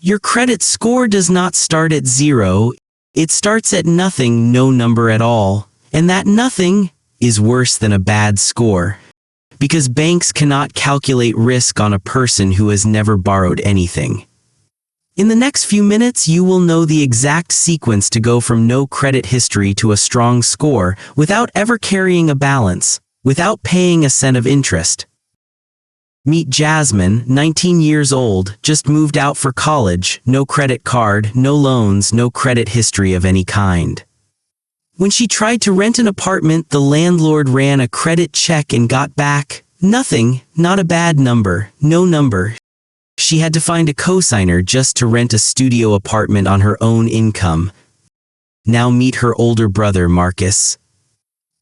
Your credit score does not start at 0, it starts at nothing, no number at all. And that nothing is worse than a bad score. Because banks cannot calculate risk on a person who has never borrowed anything. In the next few minutes, you will know the exact sequence to go from no credit history to a strong score without ever carrying a balance, without paying a cent of interest. Meet Jasmine, 19 years old, just moved out for college, no credit card, no loans, no credit history of any kind. When she tried to rent an apartment, the landlord ran a credit check and got back nothing, not a bad number, no number. She had to find a cosigner just to rent a studio apartment on her own income. Now meet her older brother, Marcus.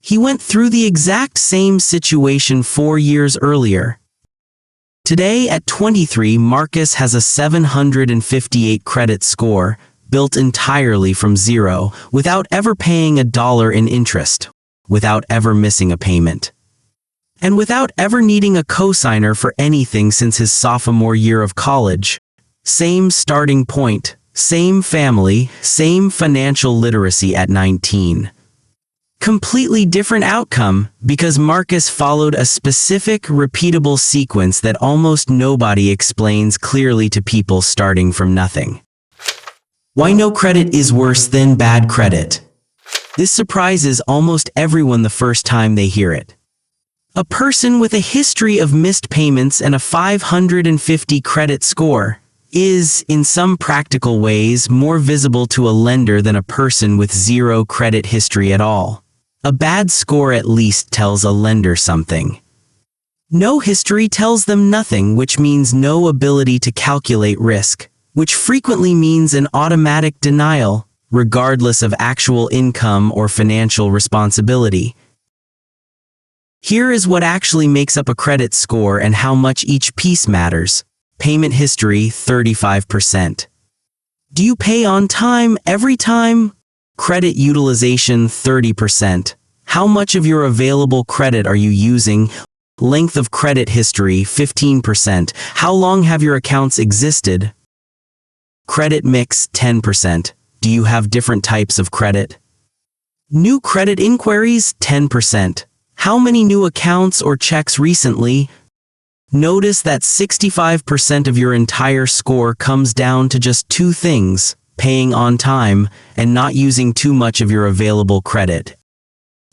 He went through the exact same situation 4 years earlier. Today, at 23, Marcus has a 758 credit score, built entirely from 0, without ever paying $1 in interest, without ever missing a payment, and without ever needing a cosigner for anything since his sophomore year of college. Same starting point, same family, same financial literacy at 19. Completely different outcome, because Marcus followed a specific, repeatable sequence that almost nobody explains clearly to people starting from nothing. Why no credit is worse than bad credit. This surprises almost everyone the first time they hear it. A person with a history of missed payments and a 550 credit score is, in some practical ways, more visible to a lender than a person with 0 credit history at all. A bad score at least tells a lender something. No history tells them nothing, which means no ability to calculate risk, which frequently means an automatic denial, regardless of actual income or financial responsibility. Here is what actually makes up a credit score and how much each piece matters. Payment history, 35%. Do you pay on time every time? Credit utilization, 30%. How much of your available credit are you using? Length of credit history, 15%. How long have your accounts existed? Credit mix, 10%. Do you have different types of credit? New credit inquiries, 10%. How many new accounts or checks recently? Notice that 65% of your entire score comes down to just 2 things: paying on time and not using too much of your available credit.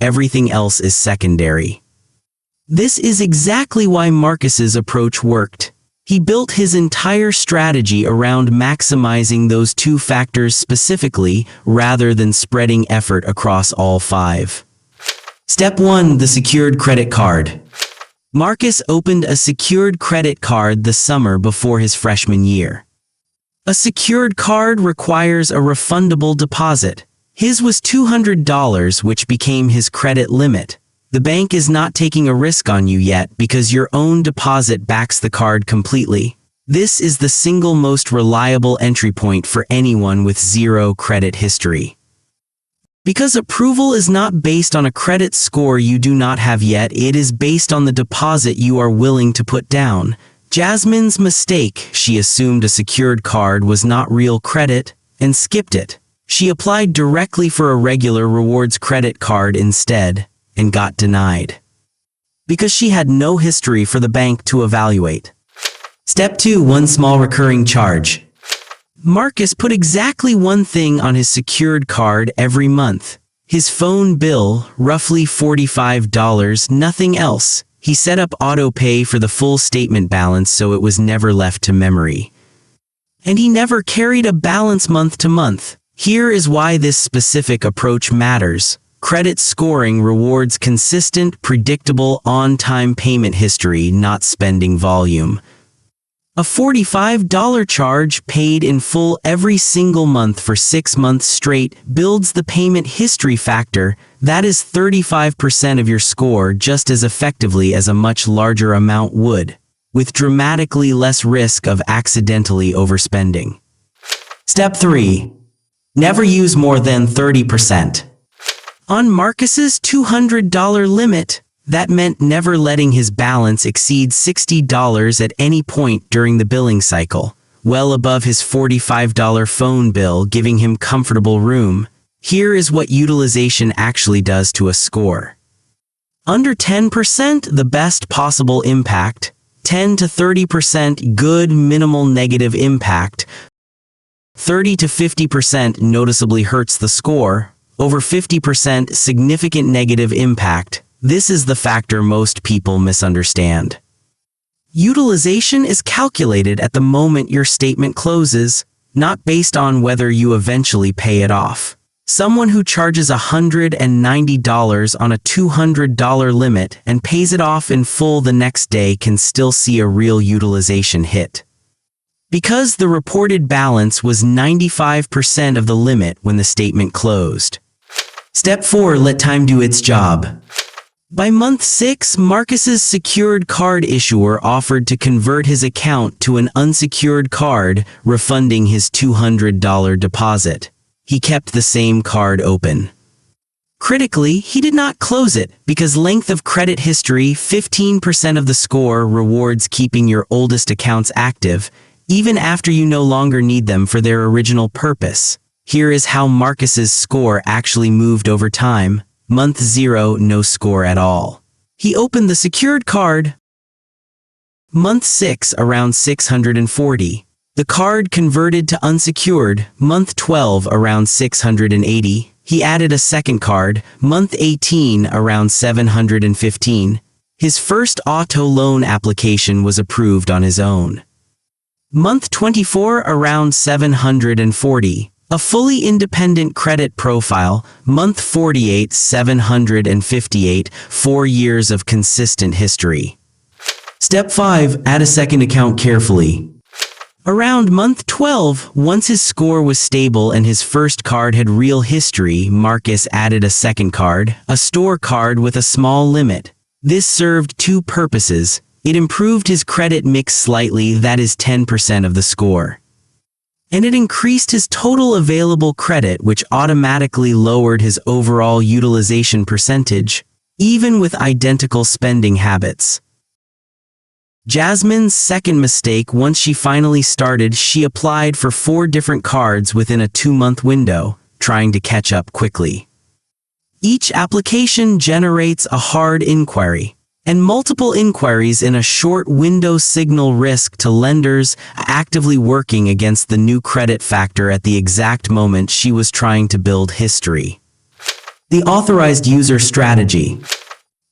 Everything else is secondary. This is exactly why Marcus's approach worked. He built his entire strategy around maximizing those 2 factors specifically, rather than spreading effort across all 5. Step 1. The secured credit card. Marcus opened a secured credit card the summer before his freshman year. A secured card requires a refundable deposit. His was $200, which became his credit limit. The bank is not taking a risk on you yet because your own deposit backs the card completely. This is the single most reliable entry point for anyone with 0 credit history. Because approval is not based on a credit score you do not have yet, it is based on the deposit you are willing to put down. Jasmine's mistake: she assumed a secured card was not real credit, and skipped it. She applied directly for a regular rewards credit card instead, and got denied. Because she had no history for the bank to evaluate. Step 2. One small recurring charge. Marcus put exactly one thing on his secured card every month: his phone bill, roughly $45, nothing else. He set up auto pay for the full statement balance so it was never left to memory. And he never carried a balance month to month. Here is why this specific approach matters. Credit scoring rewards consistent, predictable, on-time payment history, not spending volume. A $45 charge paid in full every single month for 6 months straight builds the payment history factor. That is 35% of your score just as effectively as a much larger amount would, with dramatically less risk of accidentally overspending. Step 3. Never use more than 30%. On Marcus's $200 limit, that meant never letting his balance exceed $60 at any point during the billing cycle. well above his $45 phone bill, giving him comfortable room. Here is what utilization actually does to a score. Under 10%, the best possible impact. 10 to 30% good, minimal negative impact. 30 to 50% noticeably hurts the score. Over 50% significant negative impact. This is the factor most people misunderstand. Utilization is calculated at the moment your statement closes, not based on whether you eventually pay it off. Someone who charges $190 on a $200 limit and pays it off in full the next day can still see a real utilization hit. Because the reported balance was 95% of the limit when the statement closed. Step 4. Let time do its job. By month 6, Marcus's secured card issuer offered to convert his account to an unsecured card, refunding his $200 deposit. He kept the same card open. Critically, he did not close it because length of credit history, 15% of the score, rewards keeping your oldest accounts active, even after you no longer need them for their original purpose. Here is how Marcus's score actually moved over time. Month 0, no score at all. He opened the secured card. Month 6, around 640. The card converted to unsecured. Month 12, around 680. He added a second card. Month 18, around 715. His first auto loan application was approved on his own. Month 24, around 740. A fully independent credit profile. Month 48, 758. 4 years of consistent history. Step 5. Add a second account carefully. Around month 12, once his score was stable and his first card had real history, Marcus added a second card, a store card with a small limit. This served two purposes. It improved his credit mix slightly, that is 10% of the score. And it increased his total available credit, which automatically lowered his overall utilization percentage, even with identical spending habits. Jasmine's second mistake: once she finally started, she applied for 4 different cards within a 2-month window, trying to catch up quickly. Each application generates a hard inquiry, and multiple inquiries in a short window signal risk to lenders, actively working against the new credit factor at the exact moment she was trying to build history. The authorized user strategy.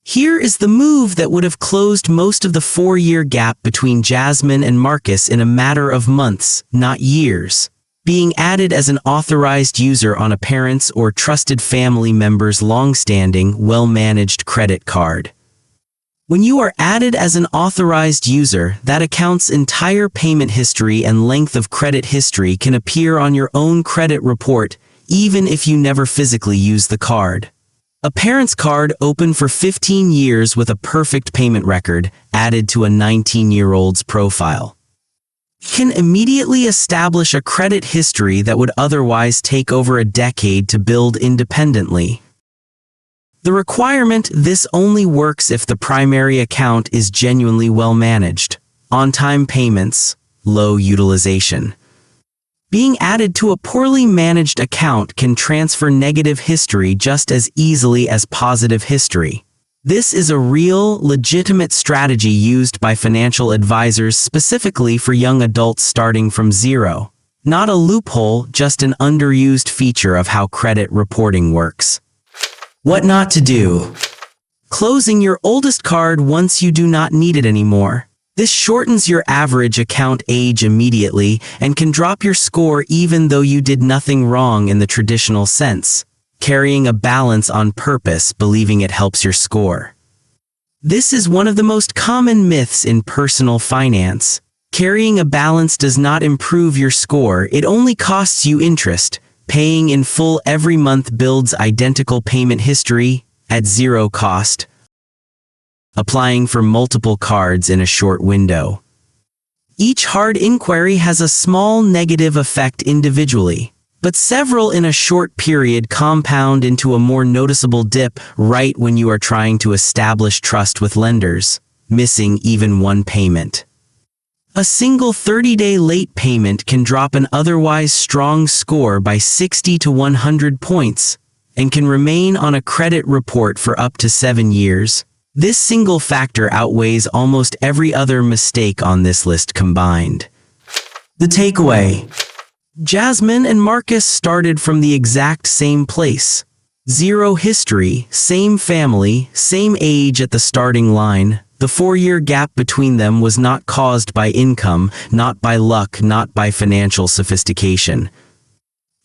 Here is the move that would have closed most of the 4-year gap between Jasmine and Marcus in a matter of months, not years. Being added as an authorized user on a parent's or trusted family member's long-standing, well-managed credit card. When you are added as an authorized user, that account's entire payment history and length of credit history can appear on your own credit report, even if you never physically use the card. A parent's card open for 15 years with a perfect payment record, added to a 19-year-old's profile, can immediately establish a credit history that would otherwise take over a decade to build independently. The requirement: this only works if the primary account is genuinely well managed, on-time payments, low utilization. Being added to a poorly managed account can transfer negative history just as easily as positive history. This is a real, legitimate strategy used by financial advisors specifically for young adults starting from zero. Not a loophole, just an underused feature of how credit reporting works. What not to do. Closing your oldest card once you do not need it anymore. This shortens your average account age immediately and can drop your score even though you did nothing wrong in the traditional sense. Carrying a balance on purpose, believing it helps your score. This is one of the most common myths in personal finance. Carrying a balance does not improve your score, it only costs you interest. Paying in full every month builds identical payment history at zero cost. Applying for multiple cards in a short window. Each hard inquiry has a small negative effect individually, but several in a short period compound into a more noticeable dip right when you are trying to establish trust with lenders, missing even one payment. A single 30-day late payment can drop an otherwise strong score by 60 to 100 points, and can remain on a credit report for up to 7 years. This single factor outweighs almost every other mistake on this list combined. The takeaway: Jasmine and Marcus started from the exact same place. Zero history, same family, same age at the starting line. The 4-year gap between them was not caused by income, not by luck, not by financial sophistication.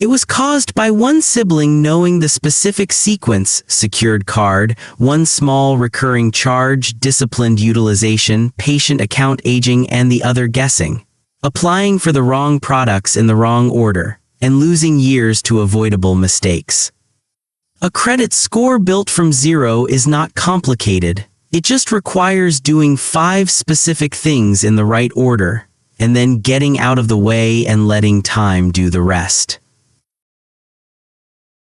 It was caused by one sibling knowing the specific sequence: secured card, one small recurring charge, disciplined utilization, patient account aging, and the other guessing. Applying for the wrong products in the wrong order, and losing years to avoidable mistakes. A credit score built from zero is not complicated. It just requires doing 5 specific things in the right order, and then getting out of the way and letting time do the rest.